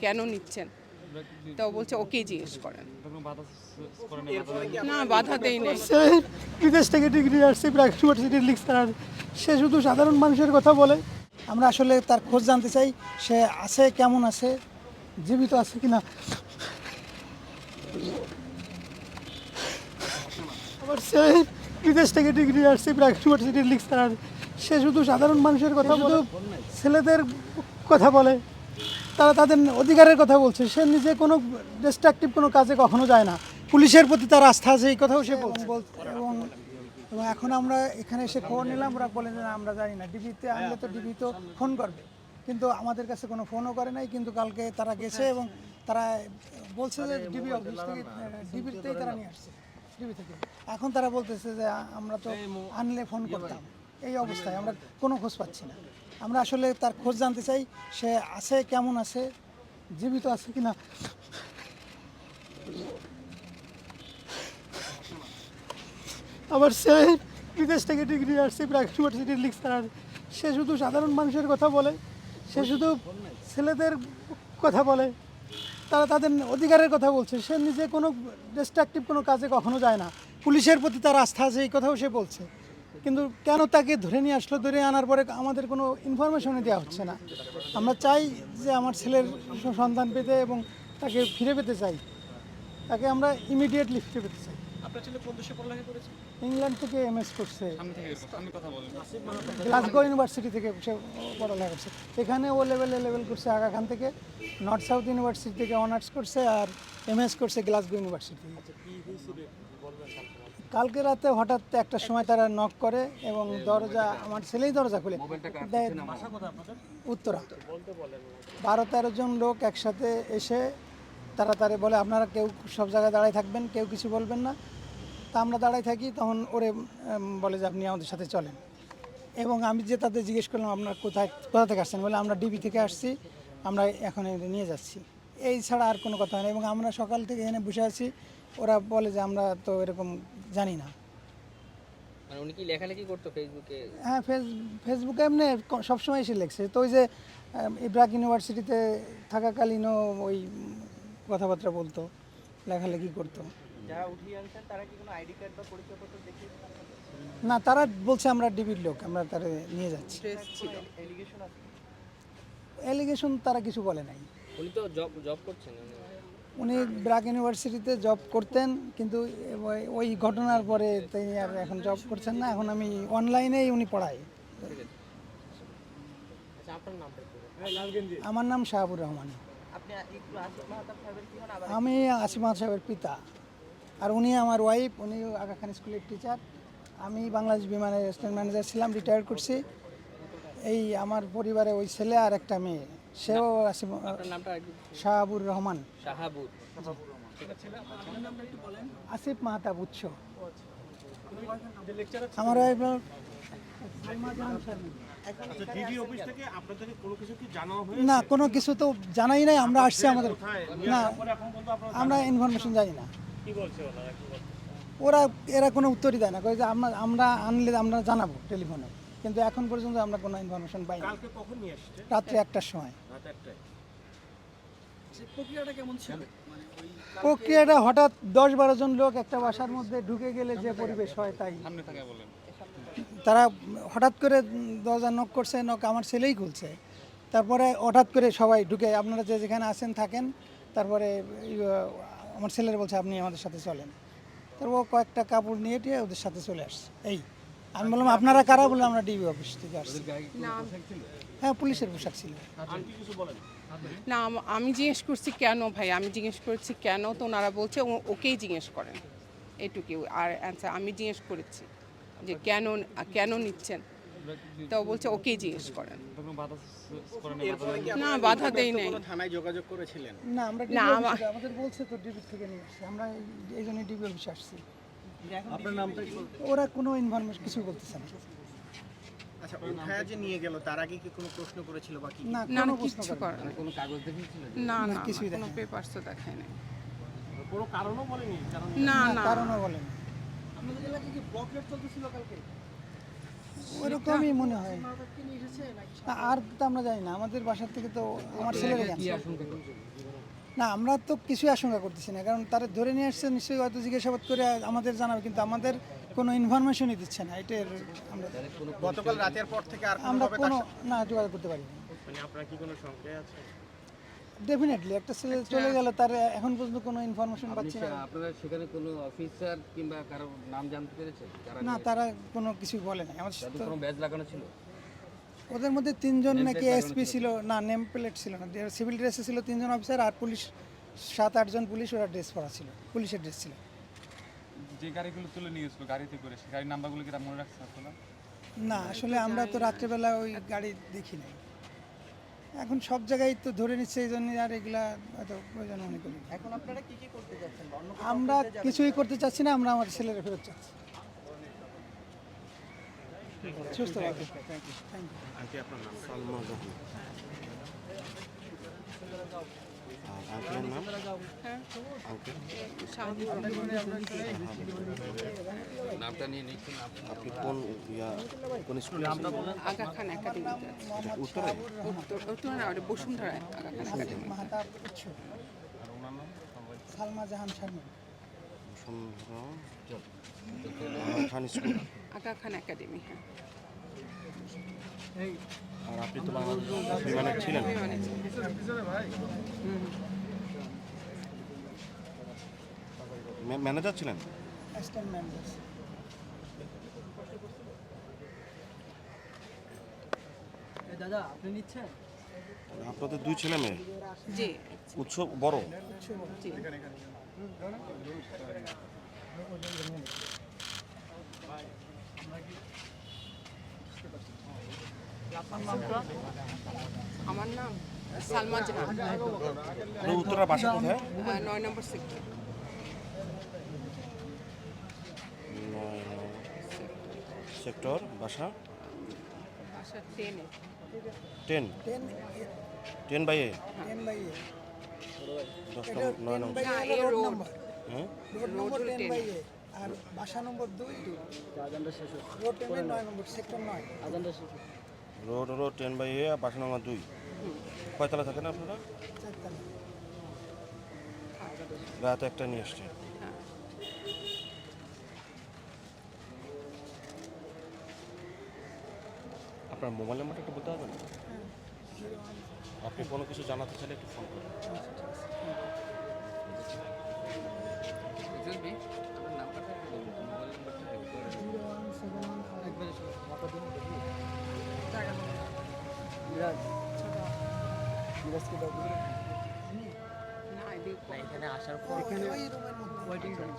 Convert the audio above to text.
কেন নিচ্ছেন? তো বলছে ওকেই জিজ্ঞেস করেন। না, বাধা দেই নাই। সে বিদেশ থেকে ডিগ্রি আসছে প্রাক ইউনিভার্সিটির লেকচারার। সে শুধু সাধারণ মানুষের কথা বলে। আমরা আসলে তার খোঁজ জানতে চাই, সে আছে, কেমন আছে, জীবিত আছে কিনা। আবার সে বিদেশ থেকে ডিগ্রি আসছে প্রাক ইউনিভার্সিটির লেকচারার। সে শুধু সাধারণ মানুষের কথা বলে, ছেলেদের কথা বলে, তারা তাদের অধিকারের কথা বলছে। সে নিজে কোনো ডিস্ট্রাকটিভ কোনো কাজে কখনো যায় না। পুলিশের প্রতি তার আস্থা আছে, এই কথাও সে বলছে। এবং এখন আমরা এখানে এসে খবর নিলাম, ওরা বলে যে আমরা জানি না, ডিবিতে আনলে তো ডিবি তো ফোন করবে, কিন্তু আমাদের কাছে কোনো ফোনও করে নাই। কিন্তু কালকে তারা গেছে এবং তারা বলছে যে ডিবি অফিস থেকে, ডিবিতেই তারা নিয়ে আসছে, ডিবি থেকে। এখন তারা বলতেছে যে আমরা তো আনলে ফোন করতাম। এই অবস্থায় আমরা কোনো খোঁজ পাচ্ছি না। আমরা আসলে তার খোঁজ জানতে চাই, সে আছে, কেমন আছে, জীবিত আছে কিনা। আবার সে বিদেশ থেকে ডিগ্রি আসছে প্রাক ইউনিভার্সিটির লেকচারার। সে শুধু সাধারণ মানুষের কথা বলে, সে শুধু ছেলেদের কথা বলে, তারা তাদের অধিকারের কথা বলছে। সে নিজে কোনো ডিস্ট্রাকটিভ কোনো কাজে কখনো যায় না। পুলিশের প্রতি তার আস্থা আছে, এই কথাও সে বলছে। কিন্তু কেন তাকে ধরে নিয়ে আসলো, ধরে আনার পরে আমাদের কোনো ইনফরমেশনই দেওয়া হচ্ছে না। আমরা চাই যে আমার ছেলের সন্ধান পেতে এবং তাকে ফিরে পেতে চাই। তাকে আমরা ইমিডিয়েটলি ফিরে পেতে চাই। আপনার ছেলে কোন দেশে পড়ালেখা করেছে? ইংল্যান্ড থেকে এমএস করছে, সামনে কথা বলেন। গ্লাসগো ইউনিভার্সিটি থেকে সে পড়ালেখা করছে। এখানে ও লেভেল করছে আগা খান থেকে, নর্থ সাউথ ইউনিভার্সিটি থেকে অনার্স করছে, আর এমএস করছে গ্লাসগো ইউনিভার্সিটি। কালকে রাতে হঠাৎ একটার সময় তারা নক করে এবং দরজা, আমার ছেলেই দরজা খুলে দেয়। উত্তরা 12-13 জন লোক একসাথে এসে তাড়াতাড়ি বলে আপনারা কেউ সব জায়গায় দাঁড়ায় থাকবেন, কেউ কিছু বলবেন না। তা আমরা দাঁড়ায় থাকি, তখন ওরে বলে যে আপনি আমাদের সাথে চলেন। এবং আমি যে তাদের জিজ্ঞেস করলাম আপনারা কোথা থেকে আসছেন, বলে আমরা ডিবি থেকে আসছি, আমরা এখন নিয়ে যাচ্ছি। এই ছাড়া আর কোনো কথা হয় না। এবং আমরা সকাল থেকে এখানে বসে আছি, ওরা বলে যে আমরা তো এরকম জানি না। মানে উনি কি লেখালেখি করতো ফেসবুকে? হ্যাঁ, ফেসবুকে এমনি সবসময় এসে লেখছে। তো ওই যে ব্র্যাক ইউনিভার্সিটিতে থাকাকালীনও ওই কথাবার্তা বলতো, লেখালেখি করতো। যারা উঠিয়ে আনছেন তারা কি কোনো আইডি কার্ড বা পরিচয়পত্র দেখিয়ে? না, তারা বলছে আমরা ডিবির লোক, আমরা তারা নিয়ে যাচ্ছি। স্ট্রেস ছিল। এলিগেশন আছে? অ্যালিগেশন তারা কিছু বলে নাই। উনি তো জব করছেন। উনি ব্র্যাক ইউনিভার্সিটিতে জব করতেন, কিন্তু ওই ঘটনার পরে তিনি আর এখন জব করছেন না। এখন আমি অনলাইনেই উনি পড়াই। আচ্ছা, আপনার নামটা একটু বলুন। আমার নাম শাহাবুর রহমান। আপনি একটু আসিফ মাহতাব সাহেবের কি হন? আবার আমি আসিফ মাহতাব সাহেবের পিতা, আর উনি আমার ওয়াইফ। উনি আগা খান স্কুলের টিচার। আমি বাংলাদেশ বিমানের রেস্টুরেন্ট ম্যানেজার ছিলাম, রিটায়ার করছি। এই আমার পরিবারে ওই ছেলে আর একটা মেয়ে, সেও আসিফ। আপনার নামটা একটু? শাহাবুর রহমান। শাহাবুর। আসিফ মাহতাব উৎস। আমার ওয়াইফ ডিবি অফিস থেকে আপনাদেরকে কোনো কিছু কি জানানো হয়েছে? না, কোনো কিছু তো জানাই নাই। আমরা আসছি, আমাদের না, এখন পর্যন্ত আপনারা আমরা ইনফরমেশন জানি না। কি বলছে ওনারা, কি বলছে? এরা কোনো উত্তরই দেয় না, কয় যে আমরা আনলে আমরা জানাবো টেলিফোনে, কিন্তু এখন পর্যন্ত আমরা কোনো ইনফরমেশন পাই না। কালকে কখন নিয়ে আসছে? রাত্রে 1টার সময়। রাত 1টায়। প্রক্রিয়াটা কেমন ছিল? প্রক্রিয়াটা হঠাৎ 10-12 জন লোক একটা বাসার মধ্যে ঢুকে গেলে যে পরিবেশ হয়, তাই সামনে থেকে বলেন। তারা হঠাৎ করে দরজা নক করছে, নক আমার ছেলেই খুলছে। তারপরে হঠাৎ করে সবাই ঢুকে, আপনারা যে যেখানে আছেন থাকেন। তারপরে আমার ছেলের বলছে আপনি আমাদের সাথে চলেন। তারপর ও কয়েকটা কাপড় নিয়ে টিয়ে ওদের সাথে চলে আসছে। এই আমি বললাম আপনারা কারা? বললাম আমরা ডিবি অফিস থেকে আসছি। না, হ্যাঁ, পুলিশের পোশাক ছিল। আন্টি কিছু বলেন? না, আমি জিজ্ঞেস করছি কেন ভাই, আমি জিজ্ঞেস করছি কেন, তো ওনারা বলছে ওকেই জিজ্ঞেস করেন, এটুকুই। আর অ্যান্সার আমি জিজ্ঞেস করেছি যে কেন নিচ্ছেন, তো বলছে ওকেই জিজ্ঞেস করেন। না, বাধা দেই নাই। থানায় যোগাযোগ করেছিলেন? না, আমরা না, আমাদের বলছে তো ডিবি থেকে নিয়ে আসছি, আমরা এই জন্য ডিবি অফিসে আসছি। আপনার নামটা কি? ওরা কোনো ইনফরমেশন কিছু বলতেছে না। আচ্ছা, উঠায়া যে নিয়ে গেল তার আগে কি কোনো প্রশ্ন করেছিল বাকি? না, না, কোনো প্রশ্ন কিচ্ছু করে করে না। কোনো কাগজ দেখিয়েছিল? না, না, না, কিছুই কোনো দেখায়নি। পেপারস তো দেখায় নাই। কোনো কারণও বলেনি? না, না, কারণও বলেন। আপনাদের এলাকায় কি ব্লক রেট চলতেছিল কালকে? ওরকমই মনে হয়। না, আর তো আমরা জানি না, আমাদের বাসার থেকে তো আমার ছেলেরা জানে। না, আমরা তো কিছুই আশঙ্কা করতেছি না, কারণ তারা ধরে নিয়ে আসছে, নিশ্চয়ই হয়তো জিজ্ঞাসাবাদ করে আমাদের জানাবে, কিন্তু আমাদের কোনো ইনফরমেশনই দিচ্ছে না। এটার আমরা গতকাল রাতের পর থেকে আর আমরা কোনোভাবে কোনো না যোগাযোগ করতে পারি মানে আপনার কি কোনো সংশয় আছে? ডেফিনেটলি একটা ছেলে চলে গেল, তার এখন পর্যন্ত কোনো ইনফরমেশন পাচ্ছি না। আপনারা সেখানে কোনো অফিসার কিংবা কারো নাম জানতে পেরেছেন যারা না, তারা কোনো কিছু বলে না। আমার যাদের কোনো ব্যাজ লাগানো ছিল? ওদের মধ্যে 3 জন নাকি এসপি ছিল, না নেম প্লেট ছিল না, সিভিল ড্রেসে ছিল 3 জন অফিসার, আর পুলিশ 7-8 জন পুলিশ, ওরা ড্রেস পরা ছিল, পুলিশের ড্রেস ছিল। যে গাড়িগুলো তুলে নিয়ে গেছিল গাড়িতে করে, সেই গাড়ির নাম্বারগুলো কি মনে রাখছেন আপনারা? না, আসলে আমরা তো রাত্রেবেলা ওই গাড়ি দেখি নাই। এখন সব জায়গায় তো ধরে নিচ্ছে, এই জন্য আর এগুলা এত প্রয়োজন মনে করি না। এখন আপনারা কি করতে যাচ্ছেন বা অন্য আমরা কিছুই করতে চাচ্ছি না, আমরা আমার ছেলেরা ফেরত চাচ্ছি। সুস্থ থাকবেন। Thank you. আন্টি আপনার নাম? সালমা জাহান। আর আঙ্কেলের নাম? হ্যাঁ আঙ্কেল নামটা নিয়ে নিচ্ছেন আপনি কোন স্কুলে? আগা খান একাডেমিতে আছে। উত্তরে? উত্তর না, ওটা বসুন্ধরা আগা খান একাডেমি। মাহাতাব উৎস। সালমা জাহান শারমিন। খান স্কুল। আগা খান একাডেমি, হ্যাঁ। আর আপনি তো বাংলাদেশ বিমানে ছিলেন? বিমানে ছিল। ম্যানেজার ছিলেন? Assistant manager. দাদা আপনি নিচ্ছেন? আপনাদের 2 ছেলে মেয়ে? জি উৎসব বড়? জি। আমার নাম সালমা জাহান, উত্তরা বাসা কোথায়? 9 নম্বর সেক্টর। 9 সেক্টর, বাসা বাসা 10-এ। 10 10 বাই এ। 10 বাই এ। 10 9 নম্বর। না, এ রোড রোড। নাম্বার। হ্যাঁ, রোড নম্বর 10 বাই এ। আর বাসা নম্বর 2, রোড 10 বাই 9 নম্বর, সেক্টর 9। রোড 10 বাই এ, বাসা নম্বর 2। কয়তলা থাকেন আপনারা? 4 তলা। রাত 1টা নিয়ে আসছে। আপনার মোবাইল নাম্বারটা একটু বলতে পারবেন? আপনি কোনো কিছু জানাতে চাইলে একটু ফোন করুন। এক্সকিউজ মি, আপনার নাম্বারটা একটু বলুন, মোবাইল নাম্বারটা। না, এদিকে এখানে আসার পর ওই রুমের মধ্যে। Waiting room